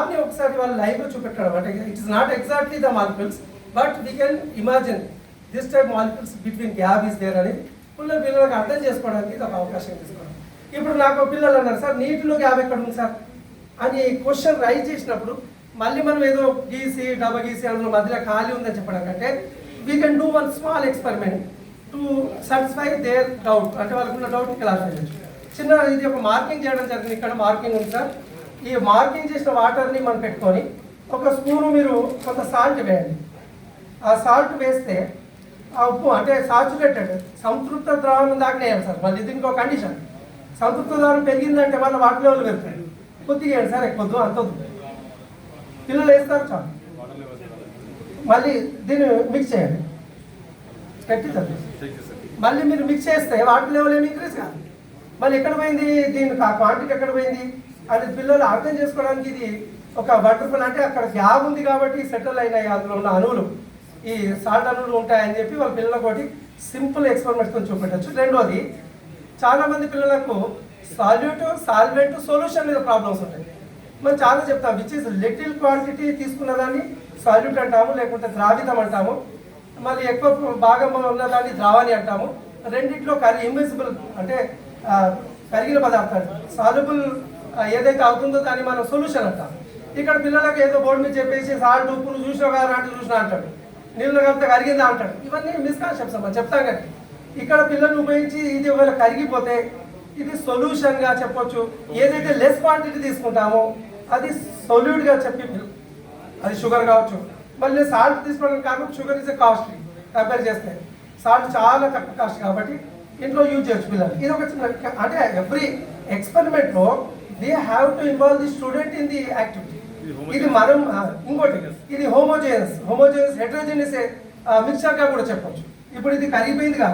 ఒకసారి వాళ్ళ లైవ్ లో చూపెట్టడం అంటే it is not exactly the molecules but we can imagine this type molecules between gap is there అని పిల్లలకు అర్థం చేసుకోవడానికి ఇది ఒక అవకాశం తీసుకోవడం. ఇప్పుడు నాకు పిల్లలు అన్నారు సార్ నీటిలో గ్యాప్ ఎక్కడ ఉంది సార్ అని క్వశ్చన్ రైజ్ చేసినప్పుడు మళ్ళీ మనం ఏదో గీసి డబ్బా గీసి అందులో మధ్యలో ఖాళీ ఉందని చెప్పడం కంటే we can do one small experiment to satisfy their doubt అంటే వాళ్ళకున్న డౌట్ క్లారిఫై చేయొచ్చు. చిన్న ఇది ఒక మార్కింగ్ చేయడం జరిగింది. ఇక్కడ మార్కింగ్ ఉంది సార్. ఈ మార్కింగ్ చేసిన వాటర్ని మనం పెట్టుకొని ఒక స్పూను మీరు కొంత సాల్ట్ వేయండి. ఆ సాల్ట్ వేస్తే ఆ ఉప్పు అంటే సాచురేటెడ్ సంతృప్త ద్రావణం దాకా వేయాలి సార్. మళ్ళీ ఇది ఇంకో కండిషన్. సంతృప్త ద్రావణం పెరిగిందంటే మళ్ళీ వాటర్ లెవెల్ పెరుగుతాయి. కొద్దిగా వేయండి సార్, ఎక్కువ అంత పిల్లలు వేస్తారు చాలు. మళ్ళీ దీన్ని మిక్స్ చేయండి పెట్టి మళ్ళీ మీరు మిక్స్ చేస్తే వాటర్ లెవెల్ ఏమి ఇంక్రీజ్ కాదు. మళ్ళీ ఎక్కడ పోయింది దీని క్వాంటిటీ ఎక్కడ పోయింది అనేది పిల్లలు అర్థం చేసుకోవడానికి ఇది ఒక వండర్ఫుల్. అంటే అక్కడ గ్యాప్ ఉంది కాబట్టి సెటిల్ అయినాయి అందులో ఉన్న అణువులు, ఈ సాల్ట్ అణువులు ఉంటాయని చెప్పి వాళ్ళ పిల్లలకు ఒకటి సింపుల్ ఎక్స్పెరిమెంట్తో చూపెట్టచ్చు. రెండోది చాలామంది పిల్లలకు సాల్వెంట్ సొల్యూషన్ మీద ప్రాబ్లమ్స్ ఉంటాయి. మనం చాలా చెప్తాం విచ్ ఇస్ లిటిల్ క్వాంటిటీ తీసుకున్న దాన్ని సాల్యూట్ అంటాము, లేకుంటే ద్రావితం అంటాము. మళ్ళీ ఎక్కువ భాగం ఉన్నదాన్ని ద్రావణి అంటాము. రెండిట్లో ఇన్విజిబుల్ అంటే కరిగిన పదార్థాలు సాల్యుబుల్ ఏదైతే అవుతుందో దాన్ని మనం సొల్యూషన్ అంటాం. ఇక్కడ పిల్లలకు ఏదో బోర్డు మీద చెప్పేసి సాల్ట్ ఉప్పును చూసినా కదా అంటే చూసినా అంటాడు, నీళ్ళు కలిపితే కరిగిందా అంటాడు. ఇవన్నీ మిస్కాన్సెప్ట్స్ మనం చెప్తాం కానీ ఇక్కడ పిల్లల్ని ఉపయోగించి ఇది ఒకవేళ కరిగిపోతే ఇది సొల్యూషన్గా చెప్పొచ్చు. ఏదైతే లెస్ క్వాంటిటీ తీసుకుంటామో అది సొల్యూట్గా చెప్పి అది షుగర్ కావచ్చు. మళ్ళీ సాల్ట్ తీసుకోవడం కాకుండా షుగర్ ఇస్ కాస్ట్లీ కంపేర్ చేస్తే సాల్ట్ చాలా తక్కువ కాస్ట్ కాబట్టి ఇంట్లో యూజ్ చేయొచ్చు పిల్లలు. ఇది ఒక చిన్న అంటే ఎవ్రీ ఎక్స్పెరిమెంట్లో they have to involve the student in the activity. ఇది మనం ఇంకోటి ఇది హోమోజేనస్ హెట్రోజెనస్ మిక్చర్గా కూడా చెప్పొచ్చు. ఇప్పుడు ఇది కరిగిపోయింది కాదు